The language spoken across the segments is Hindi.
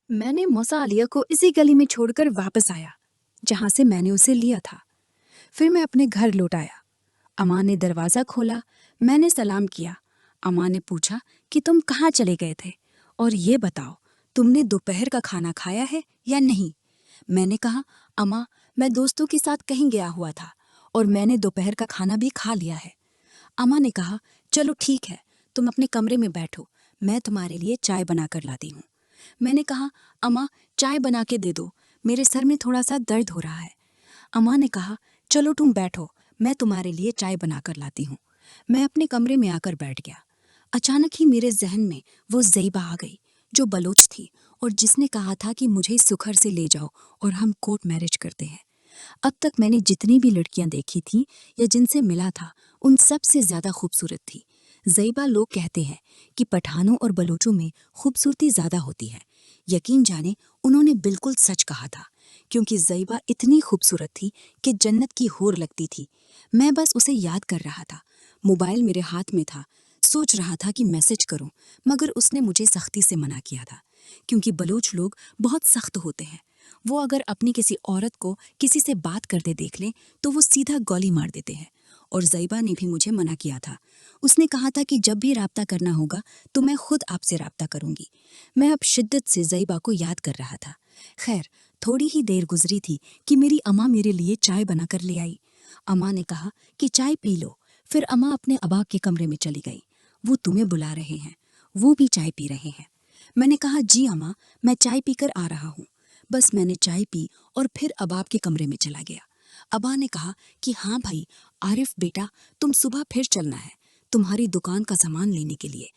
मैंने मौसा आलिया को इसी गली में छोड़कर वापस आया जहां से मैंने उसे लिया था। फिर मैं अपने घर लौट आया। अम्मा ने दरवाज़ा खोला। मैंने सलाम किया। अम्मा ने पूछा कि तुम कहाँ चले गए थे और ये बताओ तुमने दोपहर का खाना खाया है या नहीं। मैंने कहा, अम्मा, मैं दोस्तों के साथ कहीं गया हुआ था और मैंने दोपहर का खाना भी खा लिया है। अम्मा ने कहा, चलो ठीक है, तुम अपने कमरे में बैठो, मैं तुम्हारे लिए चाय बना कर लाती हूँ। मैंने कहा, अम्मा, चाय बना के दे दो, मेरे सर में थोड़ा सा दर्द हो रहा है। अम्मा ने कहा, चलो तुम बैठो, मैं तुम्हारे लिए चाय बना कर लाती हूँ। मैं अपने कमरे में आकर बैठ गया। अचानक ही मेरे जहन में वो ज़ैबा आ गई जो बलोच थी और जिसने कहा था कि मुझे सुखर से ले जाओ और हम कोर्ट मैरिज करते हैं। अब तक मैंने जितनी भी लड़कियां देखी थी या जिनसे मिला था, उन सब से ज़्यादा खूबसूरत थी। ज़ैबा, लोग कहते हैं कि पठानों और बलोचों में खूबसूरती ज़्यादा होती है। यकीन जाने उन्होंने बिल्कुल सच कहा था, क्योंकि ज़ैबा इतनी खूबसूरत थी कि जन्नत की हूर लगती थी। मैं बस उसे याद कर रहा था। मोबाइल मेरे हाथ में था। सोच रहा था कि मैसेज करूं, मगर उसने मुझे सख्ती से मना किया था, क्योंकि बलोच लोग बहुत सख्त होते हैं। वो अगर अपनी किसी औरत को किसी से बात करते देख लें तो वो सीधा गोली मार देते हैं। और ज़ैबा ने भी मुझे मना किया था। उसने कहा था कि जब भी राब्ता करना होगा तो मैं खुद आपसे राब्ता करूंगी। मैं अब शिद्दत से ज़ैबा को याद कर रहा था। खैर, थोड़ी ही देर गुजरी थी कि मेरी अम्मा मेरे लिए चाय बनाकर ले आई। अम्मा ने कहा कि चाय पी लो। फिर अम्मा अपने अबा के कमरे में चली गई। वो तुम्हें बुला रहे हैं, वो भी चाय पी रहे हैं। मैंने कहा, जी अम्मा, मैं चाय पीकर आ रहा हूँ। बस मैंने चाय पी और फिर अबाब के कमरे में चला गया। अबा ने कहा कि हाँ भाई, आरिफ बेटा, तुम सुबह फिर चलना है तुम्हारी दुकान का सामान लेने के लिए,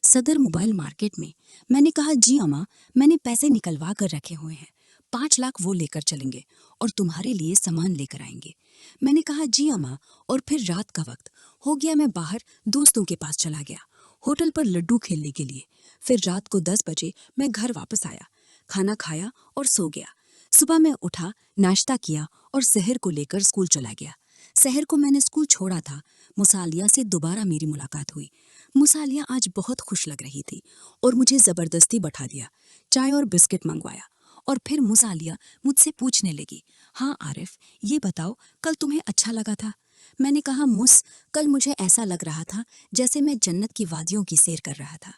सदर मोबाइल मार्केट में। मैंने कहा, जी अम्मा, मैंने पैसे निकलवा कर रखे हुए हैं, 5 लाख वो लेकर चलेंगे और तुम्हारे लिए सामान लेकर आएंगे। मैंने कहा, जी अम्मा। और फिर रात का वक्त हो गया। मैं बाहर दोस्तों के पास चला गया, होटल पर लड्डू खेलने के लिए। फिर रात को 10 बजे मैं घर वापस आया, खाना खाया और सो गया। सुबह मैं उठा, नाश्ता किया और सहर को लेकर स्कूल चला गया। सहर को मैंने स्कूल छोड़ा था। मुसालिया से दोबारा मेरी मुलाकात हुई। मुसालिया आज बहुत खुश लग रही थी और मुझे ज़बरदस्ती बैठा दिया, चाय और बिस्किट मंगवाया। और फिर मुसालिया मुझसे पूछने लगी, हाँ आरिफ, ये बताओ, कल तुम्हें अच्छा लगा था? मैंने कहा, कल मुझे ऐसा लग रहा था जैसे मैं जन्नत की वादियों की सैर कर रहा था।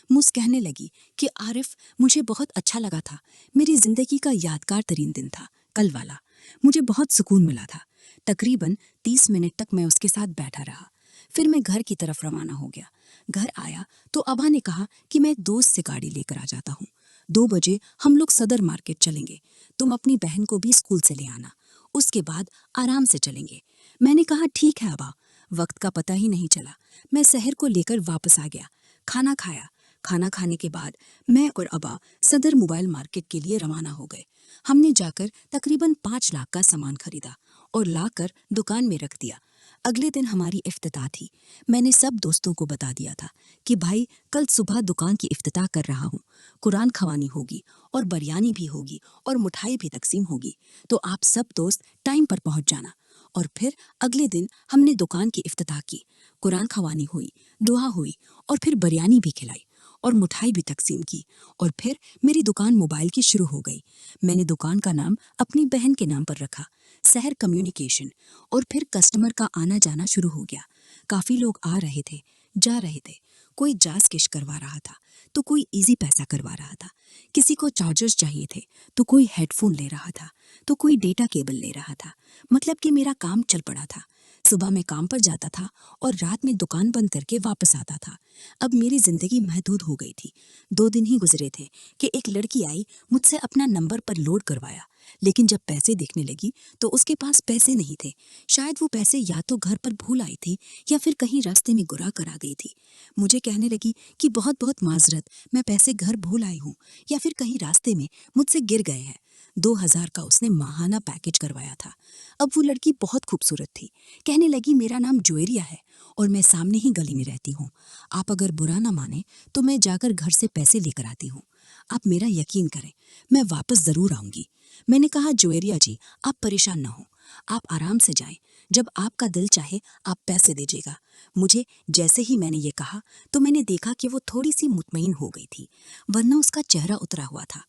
मुस कहने लगी कि आरिफ, मुझे बहुत अच्छा लगा था। मेरी जिंदगी का यादगार तरीन दिन था कल वाला। मुझे बहुत सुकून मिला था। तकरीबन 30 मिनट तक मैं उसके साथ बैठा रहा। फिर मैं घर की तरफ रवाना हो गया। घर आया तो अबा ने कहा कि मैं एक दोस्त से गाड़ी लेकर आ जाता हूँ। 2 बजे हम लोग सदर मार्केट चलेंगे। तुम अपनी बहन को भी स्कूल से ले आना। उसके बाद आराम से चलेंगे। मैंने कहा, ठीक है अबा। वक्त का पता ही नहीं चला। मैं शहर को लेकर वापस आ गया। खाना खाया। खाना खाने के बाद मैं और अबा सदर मोबाइल मार्केट के लिए रवाना हो गए। हमने जाकर तकरीबन 5 लाख का सामान खरीदा और लाकर दुकान में रख दिया। अगले दिन हमारी इफ्तिताह थी। मैंने सब दोस्तों को बता दिया था कि भाई, कल सुबह दुकान की इफ्तिताह कर रहा हूँ। कुरान खवानी होगी और बिरयानी भी होगी और मिठाई भी तकसीम होगी, तो आप सब दोस्त टाइम पर पहुँच जाना। और फिर अगले दिन हमने दुकान की इफ्तिताह की। कुरान खवानी हुई, दुआ हुई और फिर बिरयानी भी खिलाई और मिठाई भी तकसीम की। और फिर मेरी दुकान मोबाइल की शुरू हो गई। मैंने दुकान का नाम अपनी बहन के नाम पर रखा, सहर कम्युनिकेशन। और फिर कस्टमर का आना जाना शुरू हो गया। काफ़ी लोग आ रहे थे, जा रहे थे। कोई जास किश करवा रहा था तो कोई इजी पैसा करवा रहा था। किसी को चार्जर्स चाहिए थे तो कोई हेडफोन ले रहा था तो कोई डेटा केबल ले रहा था। मतलब कि मेरा काम चल पड़ा था। सुबह मैं काम पर जाता था और रात में दुकान बंद करके वापस आता था। अब मेरी जिंदगी महदूद हो गई थी। 2 दिन ही गुजरे थे कि एक लड़की आई, मुझसे अपना नंबर पर लोड करवाया। लेकिन जब पैसे देखने लगी तो उसके पास पैसे नहीं थे। शायद वो पैसे या तो घर पर भूल आई थी या फिर कहीं रास्ते में गुरा कर आ गई थी। मुझे कहने लगी कि बहुत बहुत माजरत, मैं पैसे घर भूल आई हूँ या फिर कहीं रास्ते में मुझसे गिर गए हैं। 2000 का उसने माहाना पैकेज करवाया था। अब वो लड़की बहुत खूबसूरत थी। कहने लगी, मेरा नाम जुएरिया है और मैं सामने ही गली में रहती हूँ। आप अगर बुरा ना माने तो मैं जाकर घर से पैसे लेकर आती हूँ। आप मेरा यकीन करें, मैं वापस ज़रूर आऊँगी। मैंने कहा, जुएरिया जी, आप परेशान ना हो, आप आराम से जाएं। जब आपका दिल चाहे आप पैसे दीजिएगा। मुझे जैसे ही मैंने ये कहा तो मैंने देखा कि वो थोड़ी सी मुतमईन हो गई थी, वरना उसका चेहरा उतरा हुआ था।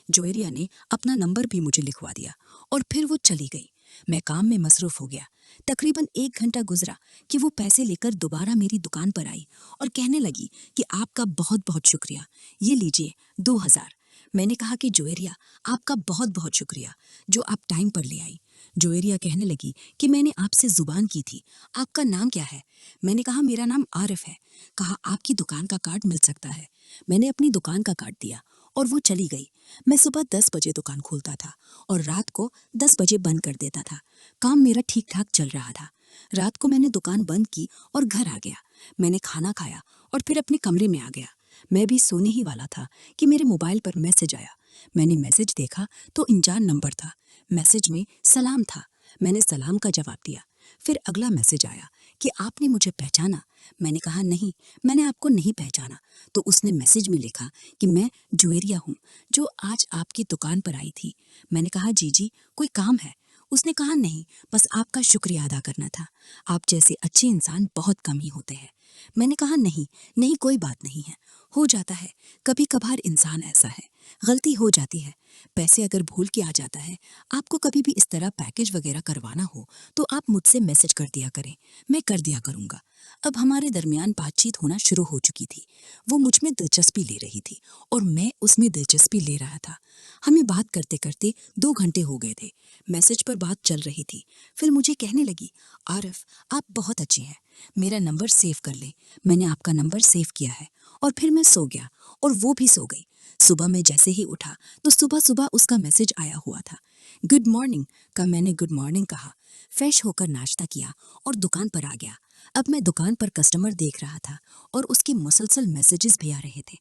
जोएरिया ने अपना नंबर भी मुझे लिखवा दिया और फिर वो चली गई। मैं काम में मसरूफ हो गया। तकरीबन 1 घंटा गुजरा कि वो पैसे लेकर दोबारा मेरी दुकान पर आई और कहने लगी कि आपका बहुत बहुत शुक्रिया, ये लीजिए 2000। मैंने कहा कि जोएरिया, आपका बहुत बहुत शुक्रिया जो आप टाइम पर ले आई। जोएरिया कहने लगी कि मैंने आपसे जुबान की थी, आपका नाम क्या है? मैंने कहा मेरा नाम आरिफ है। कहा आपकी दुकान का कार्ड मिल सकता है। मैंने अपनी दुकान का कार्ड दिया और वो चली गई। मैं सुबह 10 बजे दुकान खोलता था और रात को 10 बजे बंद कर देता था। काम मेरा ठीक ठाक चल रहा था। रात को मैंने दुकान बंद की और घर आ गया। मैंने खाना खाया और फिर अपने कमरे में आ गया। मैं भी सोने ही वाला था कि मेरे मोबाइल पर मैसेज आया। मैंने मैसेज देखा तो अनजान नंबर था। मैसेज में सलाम था। मैंने सलाम का जवाब दिया। फिर अगला मैसेज आया कि आपने मुझे पहचाना। मैंने कहा नहीं, मैंने आपको नहीं पहचाना। तो उसने मैसेज में लिखा कि मैं जोएरिया हूँ जो आज आपकी दुकान पर आई थी। मैंने कहा जी कोई काम है? उसने कहा नहीं, बस आपका शुक्रिया अदा करना था। आप जैसे अच्छे इंसान बहुत कम ही होते हैं। मैंने कहा नहीं नहीं, कोई बात नहीं है, हो जाता है, कभी कभार इंसान ऐसा है, गलती हो जाती है। पैसे अगर भूल के आ जाता है, आपको कभी भी इस तरह पैकेज वगैरह करवाना हो तो आप मुझसे मैसेज कर दिया करें, मैं कर दिया करूँगा। अब हमारे दरमियान बातचीत होना शुरू हो चुकी थी। वो मुझ में दिलचस्पी ले रही थी और मैं उसमें दिलचस्पी ले रहा था। हमें बात करते करते 2 घंटे हो गए थे। मैसेज पर बात चल रही थी। फिर मुझे कहने लगी, आरिफ आप बहुत अच्छे हैं, मेरा नंबर सेव कर ले। मैंने आपका नंबर सेव किया है। और फिर मैं सो गया और वो भी सो गई। सुबह मैं जैसे ही उठा तो सुबह सुबह उसका मैसेज आया हुआ था। गुड मॉर्निंग का मैंने गुड मॉर्निंग कहा, फ्रेश होकर नाश्ता किया और दुकान पर आ गया। अब मैं दुकान पर कस्टमर देख रहा था और उसके मुसलसल मैसेजेस भी आ रहे थे।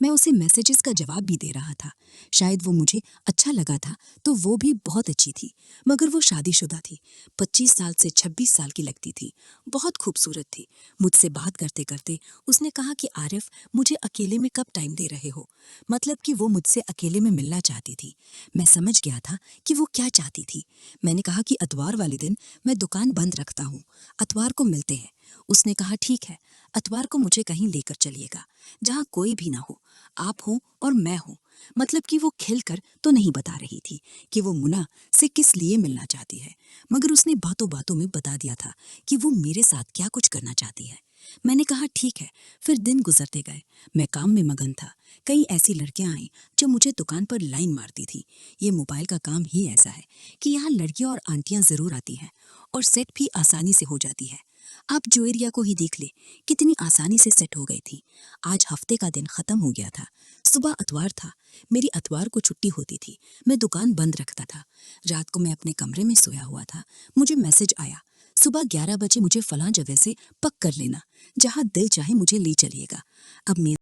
मैं उसे मैसेजेस का जवाब भी दे रहा था। शायद वो मुझे अच्छा लगा था तो वो भी बहुत अच्छी थी, मगर वो शादीशुदा थी। 25 साल से 26 साल की लगती थी, बहुत खूबसूरत थी। मुझसे बात करते करते उसने कहा कि आरिफ मुझे अकेले में कब टाइम दे रहे हो? मतलब कि वो मुझसे अकेले में मिलना चाहती थी। मैं समझ गया था कि वो क्या चाहती थी। मैंने कहा कि अतवार वाले दिन मैं दुकान बंद रखता हूँ, अतवार को मिलते हैं। उसने कहा ठीक है, अतवार को मुझे कहीं लेकर चलिएगा जहाँ कोई भी ना हो, आप हो और मैं हूँ। मतलब कि वो खिलकर तो नहीं बता रही थी कि वो मुन्ना से किस लिए मिलना चाहती है, मगर उसने बातों बातों में बता दिया था कि वो मेरे साथ क्या कुछ करना चाहती है। मैंने कहा ठीक है। फिर दिन गुजरते गए। मैं काम में मगन था। कई ऐसी लड़कियां आईं जो मुझे दुकान पर लाइन मारती थी। ये मोबाइल का काम ही ऐसा है कि यहाँ लड़कियां और आंटियां जरूर आती हैं और सेट भी आसानी से हो जाती है। आप जोएरिया को ही देख ले, कितनी आसानी से सेट हो गई थी। आज हफ्ते का दिन खत्म हो गया था। सुबह अतवार था। मेरी अतवार को छुट्टी होती थी। मैं दुकान बंद रखता था। रात को मैं अपने कमरे में सोया हुआ था। मुझे मैसेज आया, सुबह 11 बजे मुझे फलां जगह से पक कर लेना, जहाँ दिल चाहे मुझे ले चलिएगा। अब मेरा